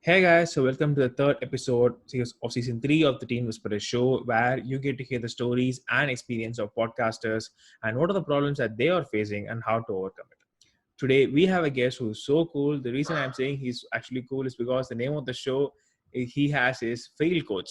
Hey guys, so welcome to the third episode of season 3 of the Teen Whisperer show, where you get to hear the stories and experience of podcasters and what are the problems that they are facing and how to overcome it. Today, we have a guest who's so cool. The reason I'm saying he's actually cool is because the name of the show he has is Fail Coach.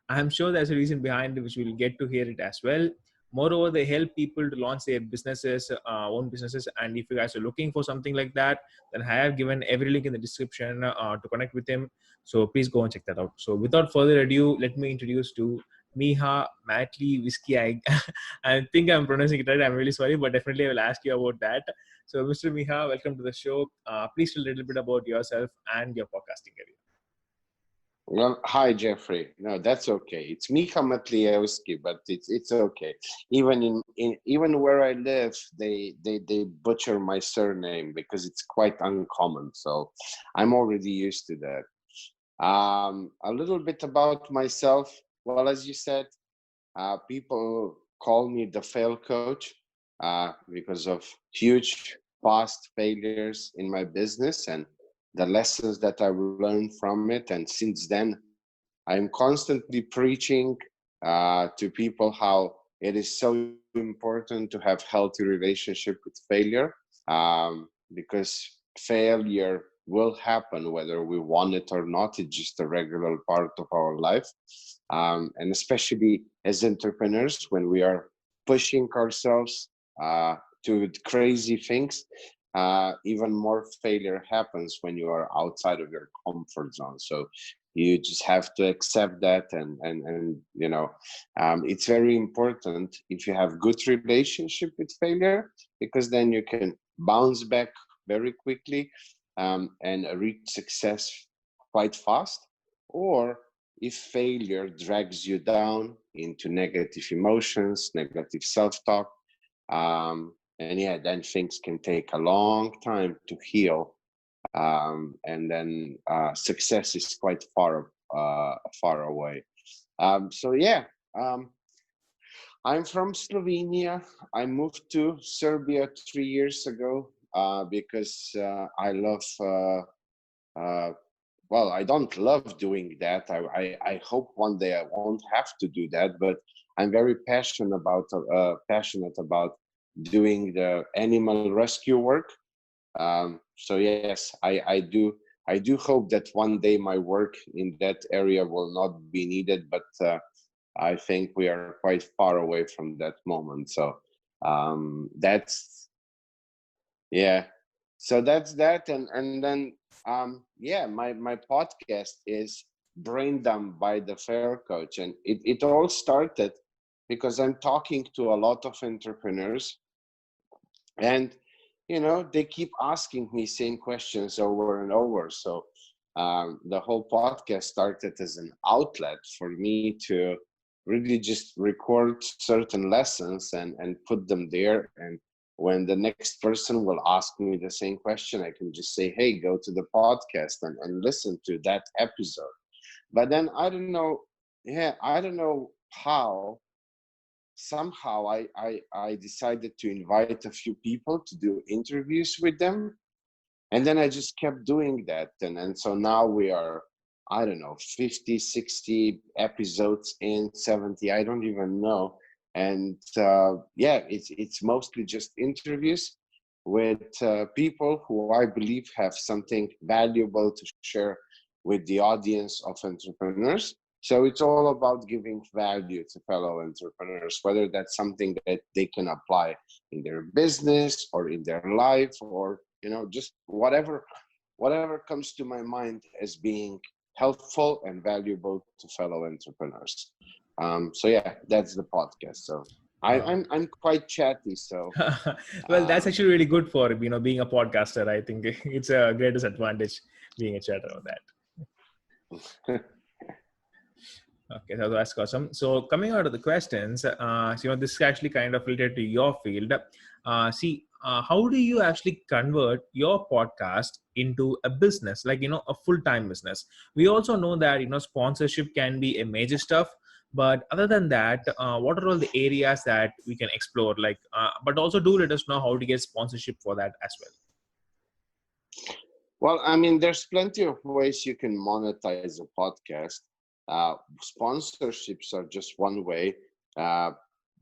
I'm sure there's a reason behind it, which we'll get to hear it as well. Moreover, they help people to launch their businesses, own businesses. And if you guys are looking for something like that, then I have given every link in the description to connect with him. So please go and check that out. So without further ado, let me introduce to Miha Matlievski. I think I'm pronouncing it right. I'm really sorry, but definitely I will ask you about that. So, Mr. Miha, welcome to the show. Please tell a little bit about yourself and your podcasting career. Well, hi Jeffrey. No, that's okay. It's Miha Matlievski, but it's okay. Even where I live, they butcher my surname because it's quite uncommon. So I'm already used to that. A little bit about myself. Well, as you said, people call me the fail coach because of huge past failures in my business and the lessons that I've learned from it. And since then, I'm constantly preaching to people how it is so important to have healthy relationship with failure, because failure will happen whether we want it or not. It's just a regular part of our life. And especially as entrepreneurs, when we are pushing ourselves to crazy things, even more failure happens when you are outside of your comfort zone. So you just have to accept that, and it's very important if you have good relationship with failure, because then you can bounce back very quickly and reach success quite fast. Or if failure drags you down into negative emotions, negative self-talk, and yeah, then things can take a long time to heal, and then success is quite far away. So yeah, I'm from Slovenia. I moved to Serbia 3 years ago because I love. Well, I don't love doing that. I hope one day I won't have to do that, but I'm very passionate about doing the animal rescue work. So yes, I do hope that one day my work in that area will not be needed, but I think we are quite far away from that moment. So that's yeah. So that's that, and then yeah, my podcast is Brain Dump by the Fair Coach, and it all started because I'm talking to a lot of entrepreneurs, and they keep asking me same questions over and over. So the whole podcast started as an outlet for me to really just record certain lessons and put them there. And when the next person will ask me the same question, I can just say, hey, go to the podcast and listen to that episode. But then I don't know how, somehow I decided to invite a few people to do interviews with them. And then I just kept doing that. And so now we are, I don't know, 50, 60 episodes in, 70, I don't even know. And yeah, it's mostly just interviews with people who I believe have something valuable to share with the audience of entrepreneurs. So it's all about giving value to fellow entrepreneurs, whether that's something that they can apply in their business or in their life, or just whatever comes to my mind as being helpful and valuable to fellow entrepreneurs. So yeah, that's the podcast. So I'm quite chatty. So Well, that's actually really good for being a podcaster. I think it's a greatest advantage being a chatter on that. Okay, so that's awesome. So coming out of the questions, so, this is actually kind of related to your field. How do you actually convert your podcast into a business, like, a full-time business? We also know that, sponsorship can be a major stuff, but other than that, what are all the areas that we can explore? But also do let us know how to get sponsorship for that as well. Well, I mean, there's plenty of ways you can monetize a podcast. Sponsorships are just one way, uh,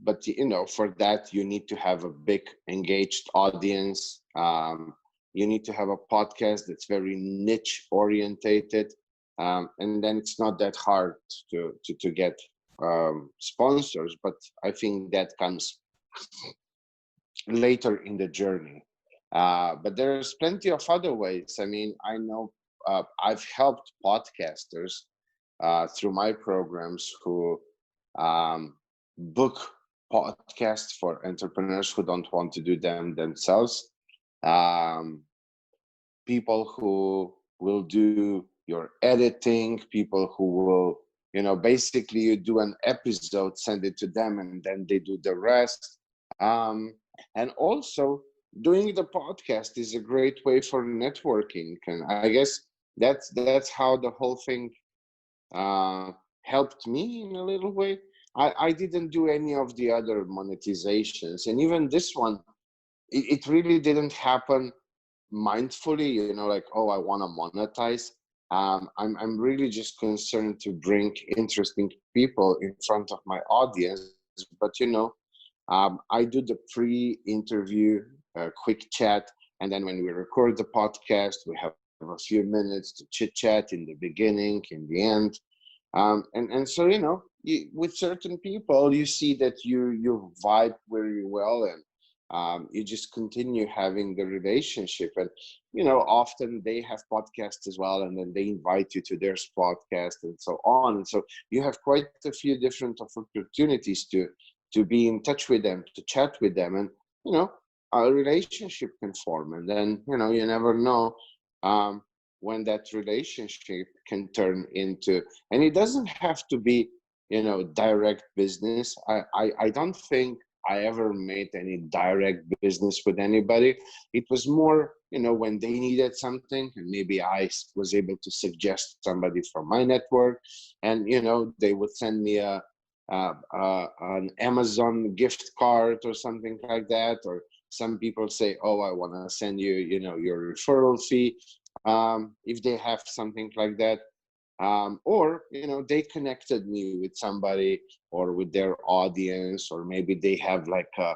but for that you need to have a big engaged audience. You need to have a podcast that's very niche orientated, and then it's not that hard to get sponsors. But I think that comes later in the journey. But there's plenty of other ways. I mean, I know I've helped podcasters through my programs who um, book podcasts for entrepreneurs who don't want to do them themselves. Um, People who will do your editing, people who will, basically you do an episode, send it to them, and then they do the rest. And also, doing the podcast is a great way for networking. And I guess that's how the whole thing uh, helped me in a little way. I didn't do any of the other monetizations, and even this one, it really didn't happen mindfully, like, oh, I want to monetize. I'm really just concerned to bring interesting people in front of my audience. But I do the pre-interview quick chat, and then when we record the podcast, we have a few minutes to chit chat in the beginning, in the end. And so with certain people, you see that you vibe very well, and you just continue having the relationship. And often they have podcasts as well, and then they invite you to their podcast and so on. And so you have quite a few different opportunities to be in touch with them, to chat with them, and a relationship can form. And then you never know um, when that relationship can turn into, and it doesn't have to be direct business. I don't think I ever made any direct business with anybody. It was more, when they needed something, and maybe I was able to suggest somebody from my network, and they would send me an Amazon gift card or something like that. Or some people say, "Oh, I want to send you, your referral fee," if they have something like that. Or they connected me with somebody, or with their audience, or maybe they have like a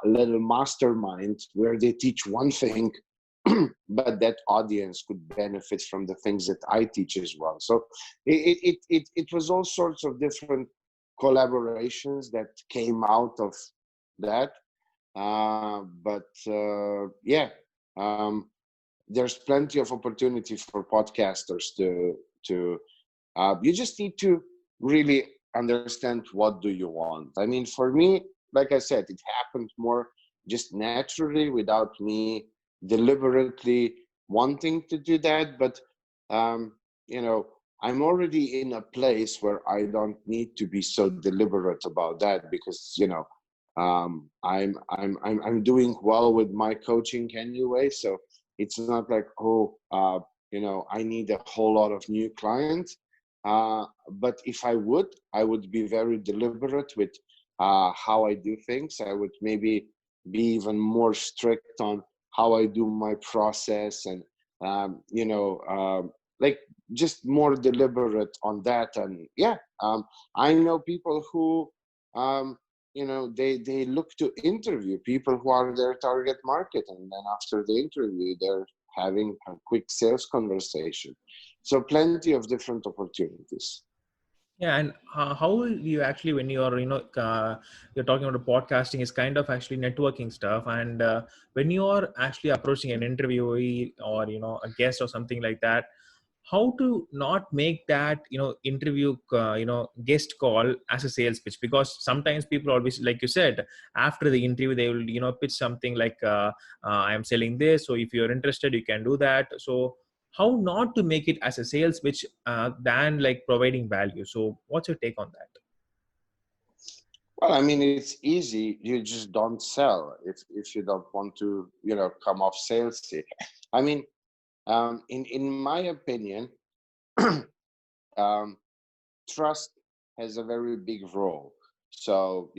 little mastermind where they teach one thing, but that audience could benefit from the things that I teach as well. So it was all sorts of different collaborations that came out of that. But yeah, um, there's plenty of opportunity for podcasters to you just need to really understand what do you want. I mean, for me, like I said, it happened more just naturally without me deliberately wanting to do that. But um, you know I'm already in a place where I don't need to be so deliberate about that, because I'm doing well with my coaching anyway. So it's not like, oh, I need a whole lot of new clients. But if I would be very deliberate with how I do things. I would maybe be even more strict on how I do my process, and like just more deliberate on that. And yeah, I know people who they look to interview people who are their target market, and then after the interview they're having a quick sales conversation. So plenty of different opportunities. Yeah, and how will you actually, when you're you're talking about podcasting, is kind of actually networking stuff, and when you're actually approaching an interviewee or a guest or something like that, how to not make that interview guest call as a sales pitch? Because sometimes people always, like you said, after the interview they will pitch something like I am selling this, so if you're interested you can do that. So how not to make it as a sales pitch than like providing value? So what's your take on that? Well, I mean, it's easy. You just don't sell if you don't want to, come off salesy. I mean, in my opinion, um, trust has a very big role. So,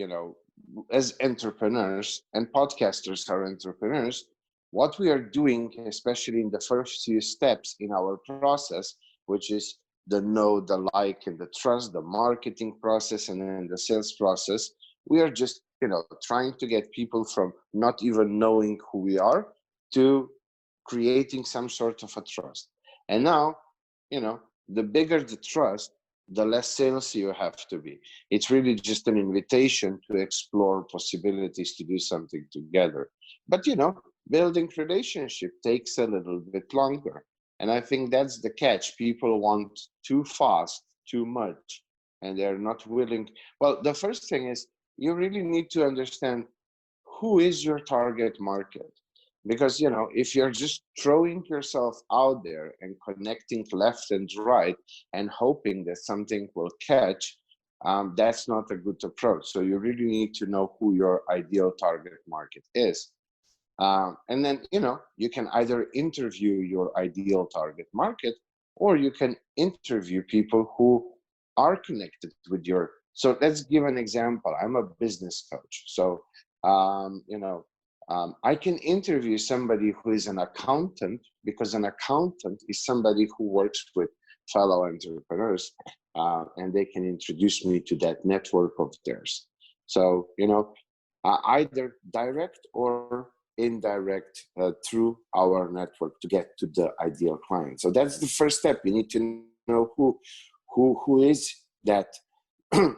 as entrepreneurs, and podcasters are entrepreneurs, what we are doing, especially in the first few steps in our process, which is the know, the like, and the trust, the marketing process, and then the sales process, we are just, trying to get people from not even knowing who we are to creating some sort of a trust. And now, the bigger the trust, the less salesy you have to be. It's really just an invitation to explore possibilities to do something together. But, building relationship takes a little bit longer. And I think that's the catch. People want too fast, too much, and they're not willing. Well, the first thing is you really need to understand who is your target market. Because, if you're just throwing yourself out there and connecting left and right and hoping that something will catch, that's not a good approach. So you really need to know who your ideal target market is. And then, you can either interview your ideal target market, or you can interview people who are connected with your. So let's give an example. I'm a business coach. So, I can interview somebody who is an accountant, because an accountant is somebody who works with fellow entrepreneurs, and they can introduce me to that network of theirs. So, either direct or indirect through our network to get to the ideal client. So that's the first step. You need to know who is that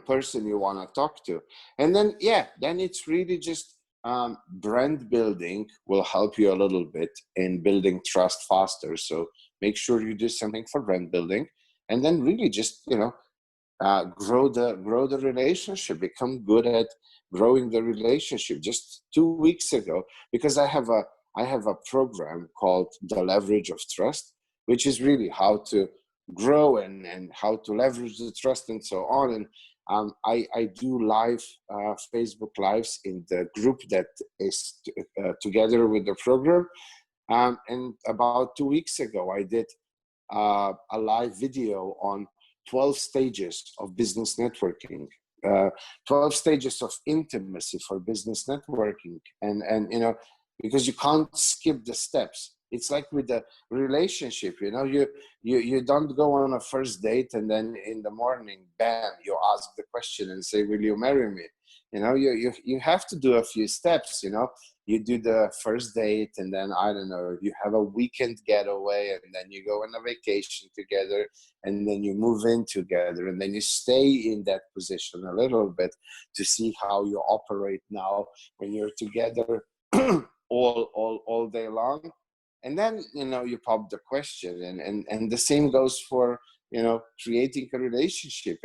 person you want to talk to. And then, then it's really just brand building will help you a little bit in building trust faster. So make sure you do something for brand building, and then really just, grow the relationship, become good at growing the relationship. Just 2 weeks ago, because I have a program called The Leverage of Trust, which is really how to grow and how to leverage the trust and so on. And I do live Facebook lives in the group that is together with the program. And about 2 weeks ago, I did a live video on 12 stages of business networking, 12 stages of intimacy for business networking. And because you can't skip the steps. It's like with the relationship, you don't go on a first date and then in the morning, bam, you ask the question and say, will you marry me? You have to do a few steps. You do the first date, and then, I don't know, you have a weekend getaway, and then you go on a vacation together, and then you move in together, and then you stay in that position a little bit to see how you operate now when you're together all day long. And then, you pop the question, and the same goes for, creating a relationship.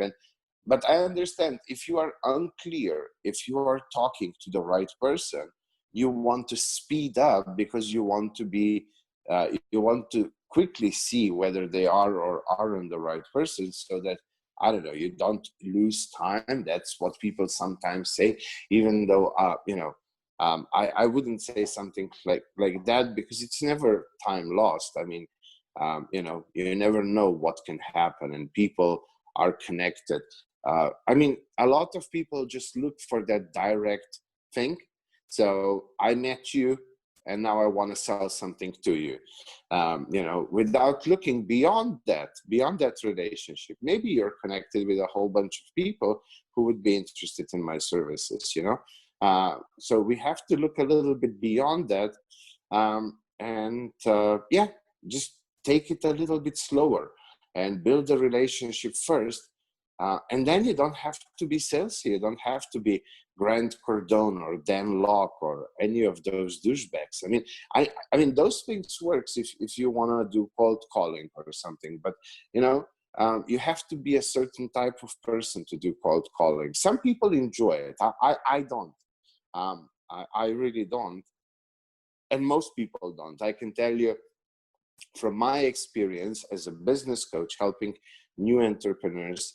But I understand, if you are unclear, if you are talking to the right person, you want to speed up because you want to quickly see whether they are or aren't the right person, so that, I don't know, you don't lose time. That's what people sometimes say, even though, I wouldn't say something like that, because it's never time lost. I mean, you never know what can happen, and people are connected. I mean, a lot of people just look for that direct thing. So I met you, and now I want to sell something to you, without looking beyond that relationship. Maybe you're connected with a whole bunch of people who would be interested in my services, so we have to look a little bit beyond that, just take it a little bit slower and build the relationship first. And then you don't have to be salesy. You don't have to be Grant Cardone or Dan Locke or any of those douchebags. I mean, those things works if you want to do cold calling or something. But you have to be a certain type of person to do cold calling. Some people enjoy it. I don't. I really don't. And most people don't. I can tell you from my experience as a business coach, helping new entrepreneurs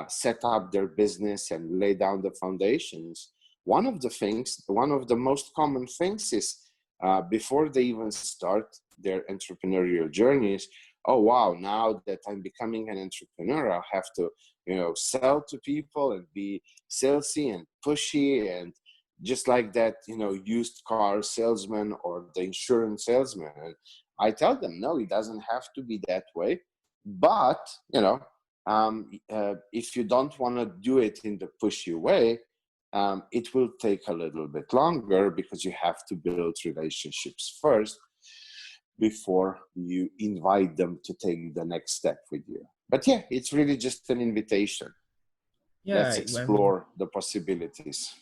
set up their business and lay down the foundations. One of the most common things is before they even start their entrepreneurial journeys, oh wow, now that I'm becoming an entrepreneur, I'll have to, sell to people and be salesy and pushy and just like that, used car salesman or the insurance salesman. And I tell them, no, it doesn't have to be that way. But, if you don't want to do it in the pushy way, it will take a little bit longer because you have to build relationships first before you invite them to take the next step with you. But yeah, it's really just an invitation. Yeah, Let's I mean, explore the possibilities.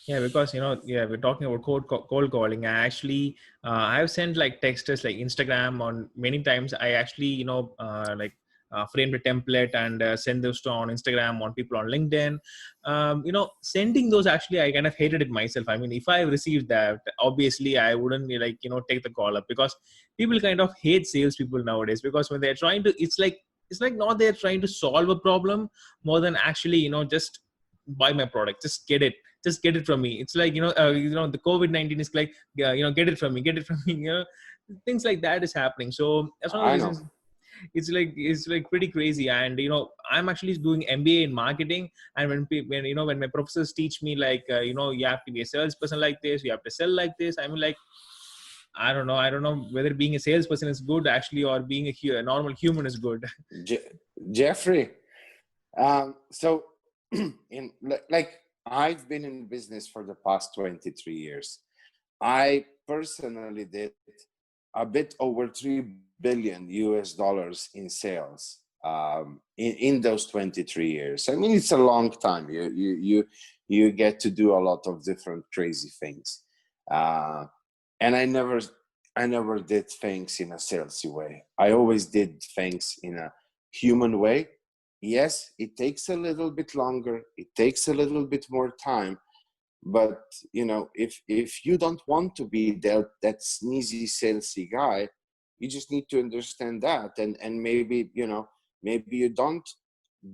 yeah, because yeah, we're talking about cold calling. I've sent like texts like Instagram on many times. I actually framed a template and send those to on Instagram on people on LinkedIn. Sending those, actually I kind of hated it myself. I mean, if I received that, obviously I wouldn't take the call up, because people kind of hate salespeople nowadays, because when they're trying to, it's like not they're trying to solve a problem more than actually just buy my product, just get it from me. It's like the COVID-19 is like, yeah, get it from me, get it from me. Things like that is happening. So that's one of the I know. reasons. It's like pretty crazy. And I'm actually doing MBA in marketing. And when my professors teach me like you have to be a salesperson like this, you have to sell like this, I mean, like, I don't know whether being a salesperson is good actually, or being a normal human is good. Jeffrey, so like I've been in business for the past 23 years. I personally did a bit over 3 billion US dollars in sales in those 23 years. I mean, it's a long time. You get to do a lot of different crazy things. And I never did things in a salesy way. I always did things in a human way. Yes, it takes a little bit longer. It takes a little bit more time. But if you don't want to be that sneezy salesy guy, you just need to understand that, and maybe you don't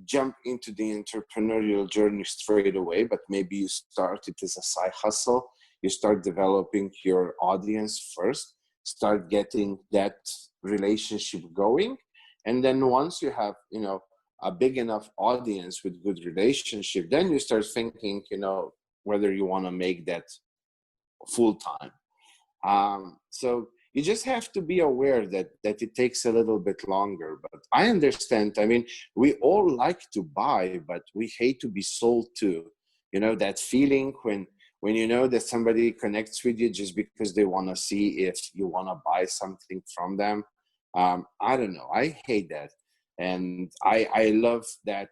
jump into the entrepreneurial journey straight away, but maybe you start it as a side hustle. You start developing your audience first, start getting that relationship going, and then once you have a big enough audience with good relationship, then you start thinking whether you want to make that full time. So you just have to be aware that it takes a little bit longer. But I understand. I mean, we all like to buy, but we hate to be sold to. That feeling when you know that somebody connects with you just because they want to see if you want to buy something from them. I don't know. I hate that. And I love that,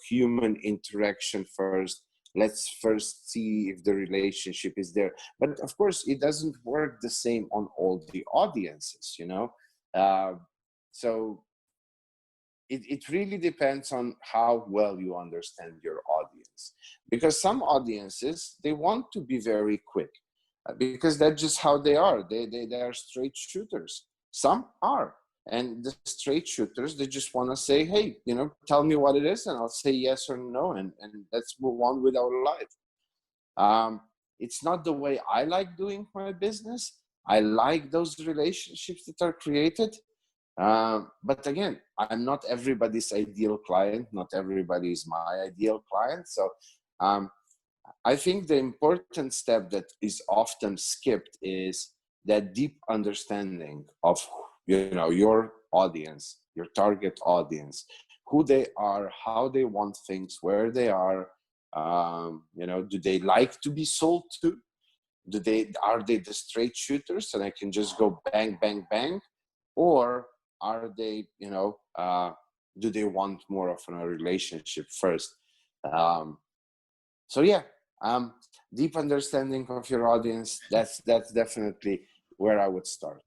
human interaction first. Let's first see if the relationship is there. But of course, it doesn't work the same on all the audiences. Uh, so it really depends on how well you understand your audience. Because some audiences, they want to be very quick, because that's just how they are. They are straight shooters. Some are. And the straight shooters, they just want to say, hey, tell me what it is, and I'll say yes or no, and let's move on with our life. It's not the way I like doing my business. I like those relationships that are created. But again, I'm not everybody's ideal client. Not everybody is my ideal client. So I think the important step that is often skipped is that deep understanding of your audience, your target audience, who they are, how they want things, where they are. Do they like to be sold to? Are they the straight shooters and I can just go bang bang bang, or are they do they want more of a relationship first? So yeah, deep understanding of your audience, that's definitely where I would start.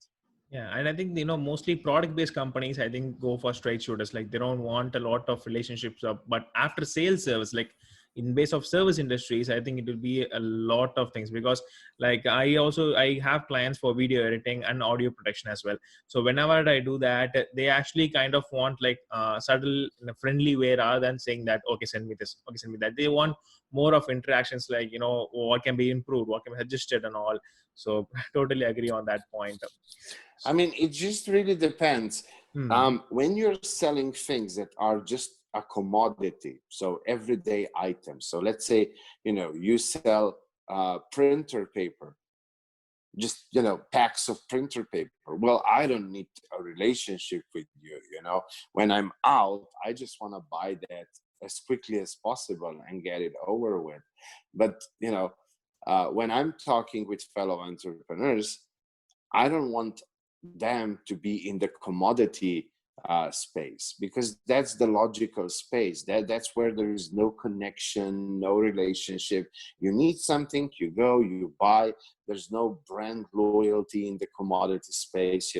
Yeah, and I think mostly product-based companies, I think, go for straight shooters. Like they don't want a lot of relationships up. But after sales service, like in base of service industries, I think it will be a lot of things, because like I have clients for video editing and audio production as well. So whenever I do that, they actually kind of want like subtle in a friendly way, rather than saying that, okay, send me this, okay, send me that. They want more of interactions, like what can be improved, what can be adjusted, and all. So totally agree on that point. I mean, it just really depends. Hmm. When you're selling things that are just a commodity, so everyday items. So let's say, you sell printer paper, just, packs of printer paper. Well, I don't need a relationship with you. When I'm out, I just want to buy that as quickly as possible and get it over with. But when I'm talking with fellow entrepreneurs, I don't want them to be in the commodity space, because that's the logical space. That's where there is no connection, no relationship. You need something, you go, you buy. There's no brand loyalty in the commodity space.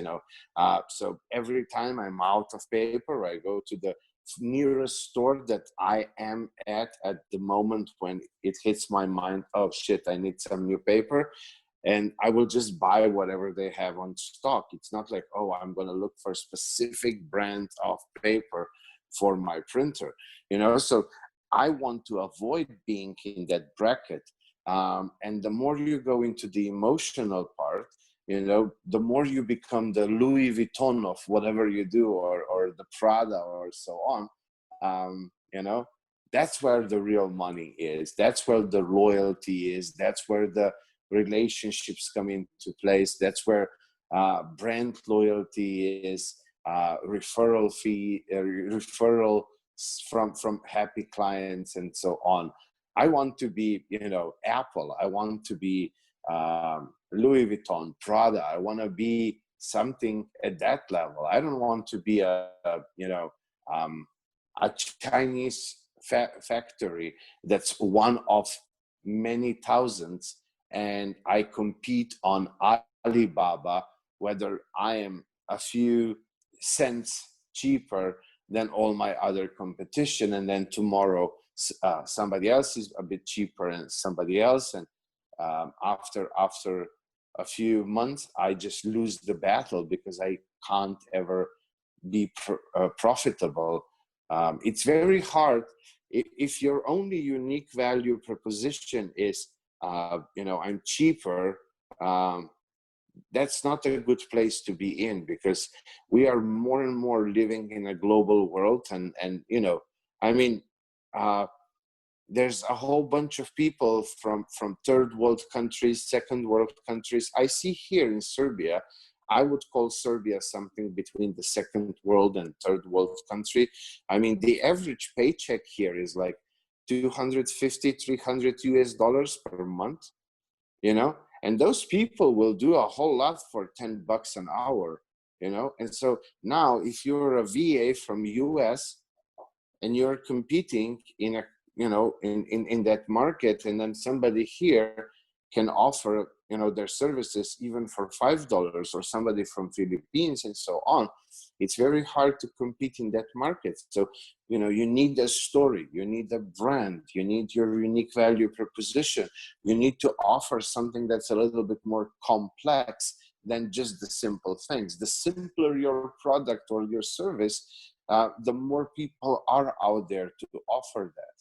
So every time I'm out of paper, I go to the nearest store that I am at the moment when it hits my mind, oh shit, I need some new paper. And I will just buy whatever they have on stock. It's not like, oh, I'm going to look for a specific brand of paper for my printer. So I want to avoid being in that bracket. And the more you go into the emotional part, the more you become the Louis Vuitton of whatever you do, or the Prada or so on. That's where the real money is. That's where the loyalty is. That's where the relationships come into place. That's where brand loyalty is, referral fee, referral from happy clients, and so on. I want to be, Apple. I want to be Louis Vuitton, Prada. I want to be something at that level. I don't want to be a Chinese factory that's one of many thousands, and I compete on Alibaba, whether I am a few cents cheaper than all my other competition, and then tomorrow somebody else is a bit cheaper and somebody else, and after a few months I just lose the battle because I can't ever be profitable. It's very hard if your only unique value proposition is I'm cheaper. That's not a good place to be in, because we are more and more living in a global world, and there's a whole bunch of people from third world countries, second world countries. I see here in Serbia, I would call Serbia something between the second world and third world country. The average paycheck here is like 250, 300 US dollars per month, and those people will do a whole lot for $10 an hour, and so now if you're a VA from US and you're competing in a in that market, and then somebody here can offer their services even for $5, or somebody from Philippines and so on, it's very hard to compete in that market. So you need a story, you need a brand, you need your unique value proposition, you need to offer something that's a little bit more complex than just the simple things. The simpler your product or your service, the more people are out there to offer that.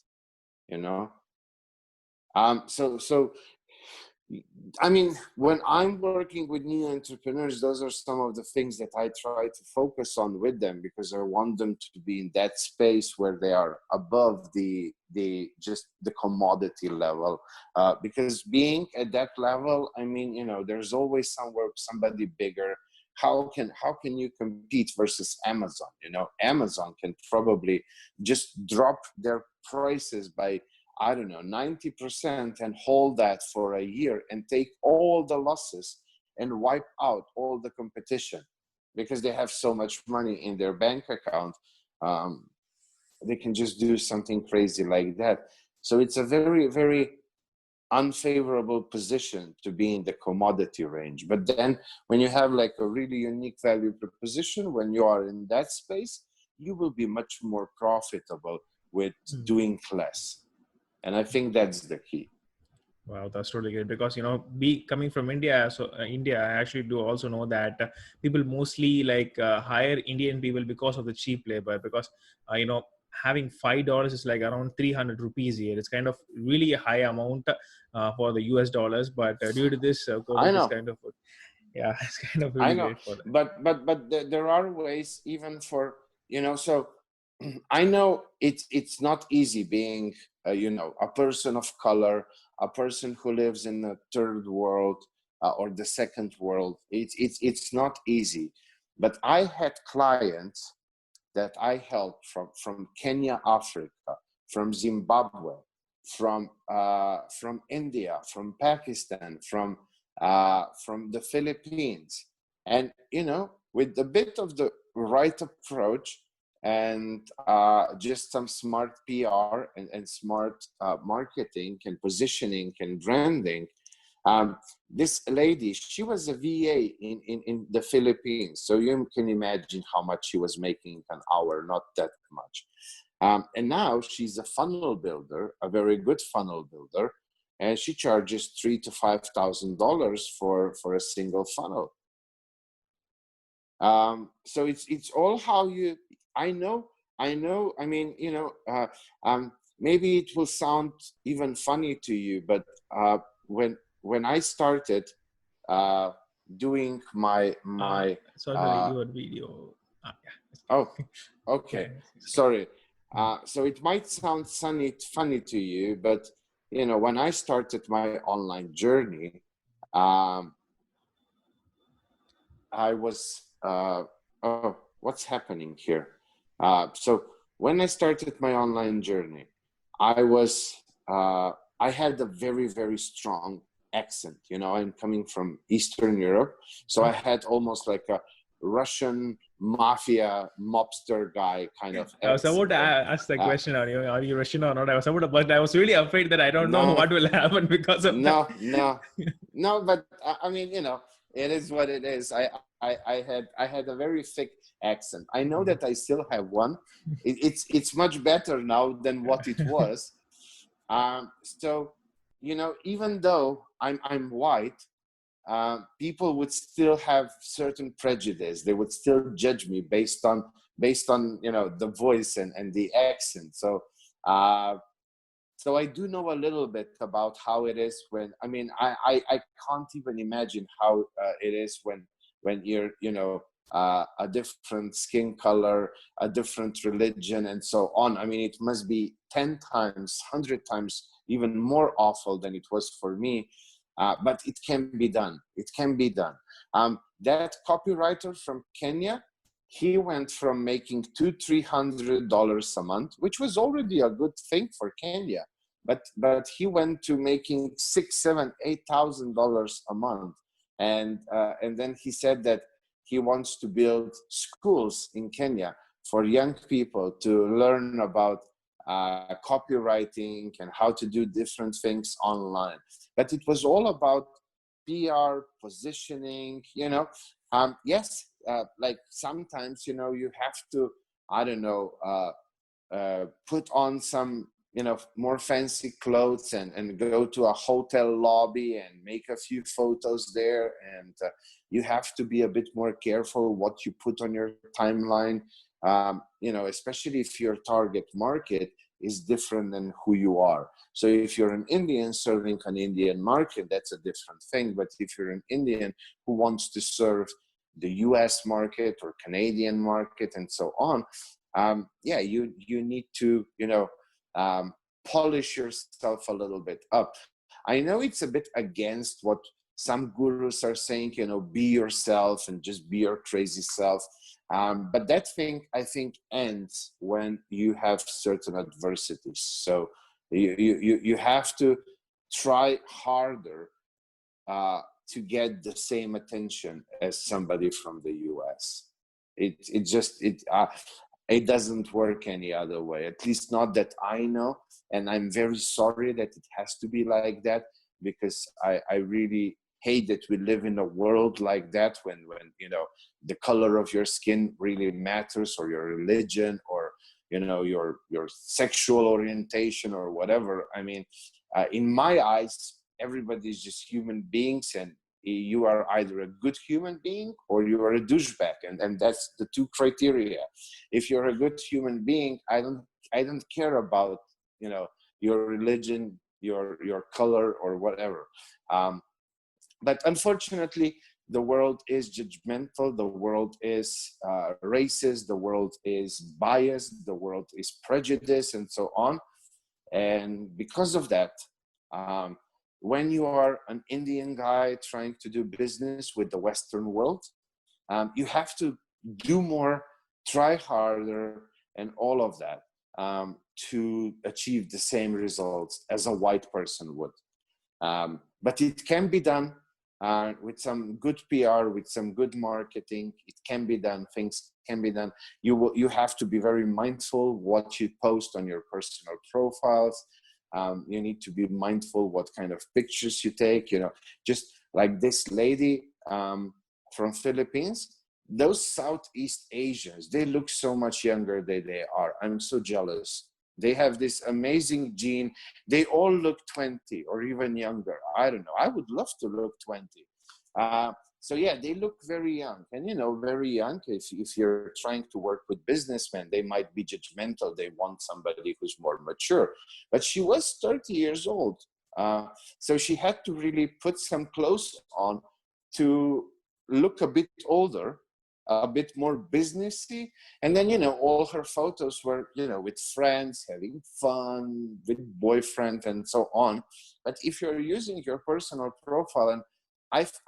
So when I'm working with new entrepreneurs, those are some of the things that I try to focus on with them, because I want them to be in that space where they are above the commodity level. Because being at that level, there's always somewhere somebody bigger. How can you compete versus Amazon? Amazon can probably just drop their prices by, I don't know, 90% and hold that for a year and take all the losses and wipe out all the competition, because they have so much money in their bank account. They can just do something crazy like that. So it's a very, very unfavorable position to be in the commodity range. But then when you have like a really unique value proposition, when you are in that space, you will be much more profitable with doing less. And I think that's the key. Wow, that's really good, because coming from India, so India, I actually do also know that people mostly hire Indian people because of the cheap labor, because having $5 is like around 300 rupees here. It's kind of really a high amount for the US dollars, but due to this COVID, is kind of it's kind of really great for that. But there are ways even for so I know it's not easy being, a person of color, a person who lives in the third world, or the second world. It's not easy, but I had clients that I helped from Kenya, Africa, from Zimbabwe, from India, from Pakistan, from the Philippines, and with a bit of the right approach and just some smart PR and smart marketing and positioning and branding. Um, this lady, she was a VA in the Philippines. So you can imagine how much she was making an hour, not that much. And now she's a funnel builder, a very good funnel builder, and she charges $3,000 to $5,000 for a single funnel. So it's all how you. I know. I mean, maybe it will sound even funny to you, but when I started doing my sorry, your video. Yeah. oh, okay, sorry. So it might sound funny to you, but when I started my online journey, I was oh, what's happening here? So when I started my online journey, I was I had a very, very strong accent. I'm coming from Eastern Europe, so I had almost like a Russian mafia mobster guy kind of I was about accent. to ask the question: Are you Russian or not? I was about to, but I was really afraid that I don't know what will happen because of that. No. But I mean, it is what it is. I had a very thick accent. I know that I still have one. It's much better now than what it was. So even though I'm white, people would still have certain prejudice. They would still judge me based on the voice and the accent. So I do know a little bit about how it is when, I can't even imagine how it is when you're, a different skin color, a different religion, and so on. I mean, it must be 10 times, 100 times, even more awful than it was for me. But it can be done. It can be done. That copywriter from Kenya, he went from making $200-300 a month, which was already a good thing for Kenya, but he went to making $6,000, $7,000, $8,000 a month, and then he said that he wants to build schools in Kenya for young people to learn about copywriting and how to do different things online. But it was all about PR, positioning, yes, like sometimes, you have to, I don't know, put on some, more fancy clothes and go to a hotel lobby and make a few photos there. And you have to be a bit more careful what you put on your timeline, especially if your target market is different than who you are. So if you're an Indian serving an Indian market, that's a different thing. But if you're an Indian who wants to serve the US market or Canadian market and so on, you need to, polish yourself a little bit up. I know it's a bit against what some gurus are saying, be yourself and just be your crazy self. But that thing, I think, ends when you have certain adversities. So you have to try harder to get the same attention as somebody from the US. It doesn't work any other way, at least not that I know. And I'm very sorry that it has to be like that, because I really hate that we live in a world like that when the color of your skin really matters, or your religion, or your sexual orientation, or whatever. I mean, in my eyes, everybody's just human beings, and you are either a good human being or you are a douchebag, and that's the two criteria. If you're a good human being, I don't care about your religion, your color, or whatever. But unfortunately, the world is judgmental, the world is racist, the world is biased, the world is prejudiced, and so on. And because of that, when you are an Indian guy trying to do business with the Western world, you have to do more, try harder, and all of that to achieve the same results as a white person would. But it can be done with some good PR, with some good marketing. It can be done. Things can be done. You have to be very mindful what you post on your personal profiles. You need to be mindful what kind of pictures you take. You know, just like this lady from Philippines. Those Southeast Asians, they look so much younger than they are. I'm so jealous. They have this amazing gene. They all look 20 or even younger. I don't know. I would love to look 20. So yeah, they look very young. And, you know, very young, if you're trying to work with businessmen, they might be judgmental. They want somebody who's more mature. But she was 30 years old. So she had to really put some clothes on to look a bit older, a bit more businessy. And then, you know, all her photos were, you know, with friends, having fun, with boyfriend and so on. But if you're using your personal profile, and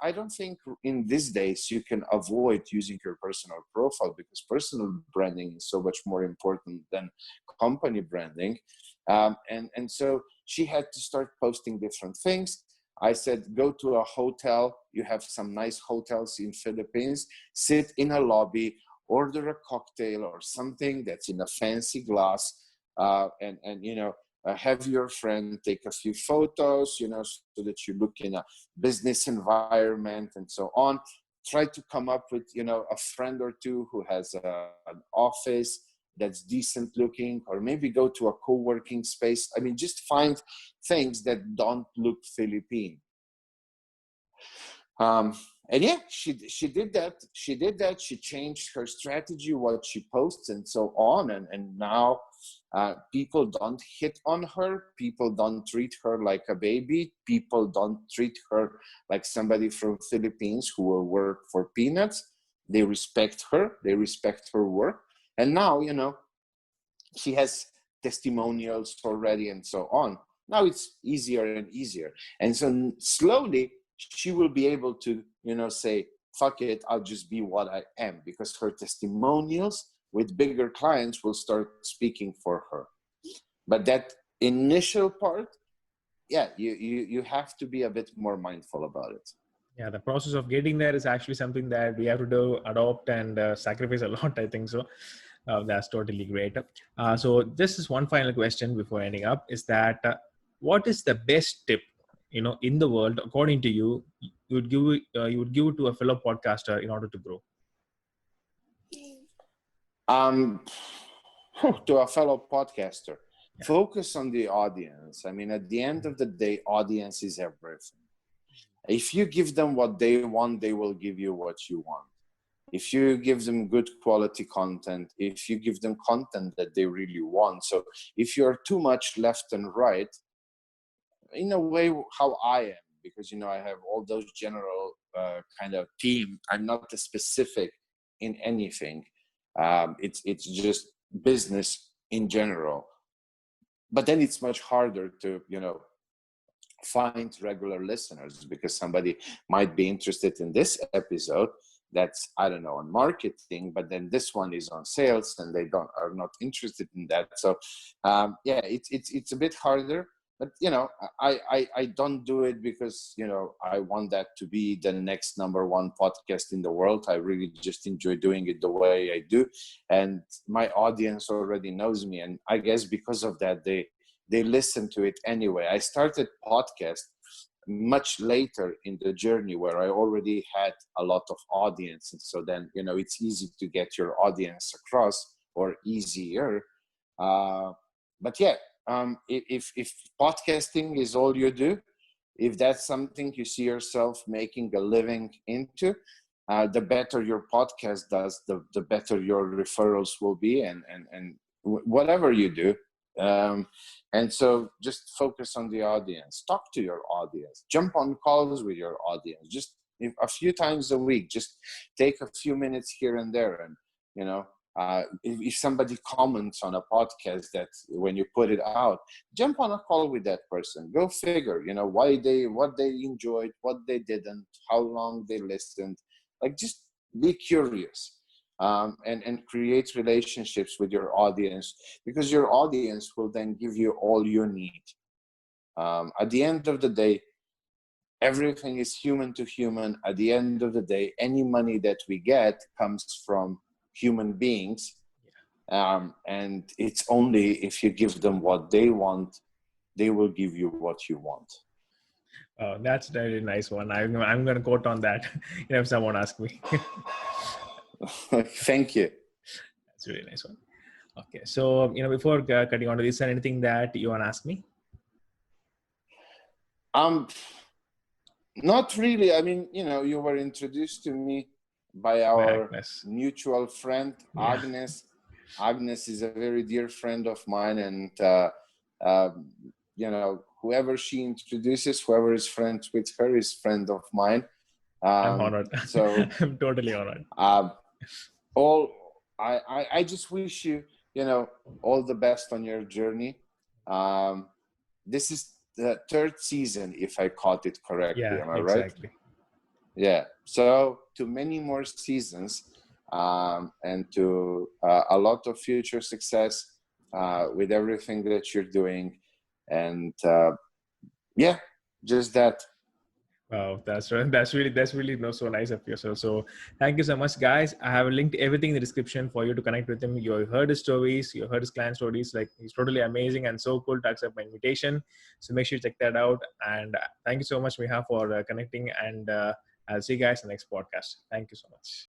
I don't think in these days you can avoid using your personal profile, because personal branding is so much more important than company branding. And so she had to start posting different things. I said, go to a hotel. You have some nice hotels in Philippines. Sit in a lobby, order a cocktail or something that's in a fancy glass, and you know, have your friend take a few photos, you know, so that you look in a business environment and so on. Try to come up with, you know, a friend or two who has an office that's decent looking, or maybe go to a co-working space. I mean, just find things that don't look Philippine. And yeah, she did that. She did that. She changed her strategy, what she posts, and so on. And now people don't hit on her. People don't treat her like a baby. People don't treat her like somebody from Philippines who will work for peanuts. They respect her. They respect her work. And now, you know, she has testimonials already and so on. Now it's easier and easier. And so slowly she will be able to, you know, say, fuck it, I'll just be what I am, because her testimonials with bigger clients will start speaking for her. But that initial part, yeah, you have to be a bit more mindful about it. Yeah, the process of getting there is actually something that we have to do, adopt, and sacrifice a lot, I think so. That's totally great. So this is one final question before ending up, is that what is the best tip, you know, in the world, according to you, you would give it to a fellow podcaster in order to grow? Um, to a fellow podcaster, Yeah. focus on the audience. I mean, at the end of the day, audience is everything. If you give them what they want, they will give you what you want. If you give them good quality content, if you give them content that they really want. So if you're too much left and right, in a way, how I am, because, you know, I have all those general kind of team. I'm not specific in anything. It's just business in general. But then it's much harder to, you know, find regular listeners, because somebody might be interested in this episode that's, I don't know, on marketing, but then this one is on sales and they are not interested in that. So yeah, it's a bit harder. But, you know, I don't do it because, you know, I want that to be the next #1 podcast in the world. I really just enjoy doing it the way I do. And my audience already knows me. And I guess because of that, they listen to it anyway. I started podcast much later in the journey, where I already had a lot of audience. And so then, you know, it's easy to get your audience across, or easier. But yeah, if podcasting is all you do, if that's something you see yourself making a living into, the better your podcast does, the better your referrals will be, and whatever you do. And so just focus on the audience, talk to your audience, jump on calls with your audience, just a few times a week. Just take a few minutes here and there, and if somebody comments on a podcast that when you put it out, jump on a call with that person. Go figure, what they enjoyed, what they didn't, how long they listened. Like, just be curious, and create relationships with your audience, because your audience will then give you all you need. At the end of the day, everything is human to human. At the end of the day, any money that we get comes from human beings. And it's only if you give them what they want, they will give you what you want. Oh, that's a really nice one. I'm going to quote on that if someone asks me. Thank you. That's a really nice one. Okay. So, before cutting on to this, anything that you want to ask me? Not really. I mean, you were introduced to me by our Agnes. mutual friend, Yeah. Agnes. Agnes is a very dear friend of mine, and whoever she introduces, whoever is friends with her, is friend of mine. I'm honored. So I'm totally honored. I just wish you, all the best on your journey. This is the third season, if I caught it correctly. Yeah, Am I right? exactly. Yeah. So to many more seasons, and to a lot of future success with everything that you're doing. And just that. Wow, that's really so nice of you. So thank you so much, guys. I have linked everything in the description for you to connect with him. You heard his stories, you heard his client stories. Like, he's totally amazing and so cool to accept my invitation. So make sure you check that out. And thank you so much, Miha, for connecting. And I'll see you guys in the next podcast. Thank you so much.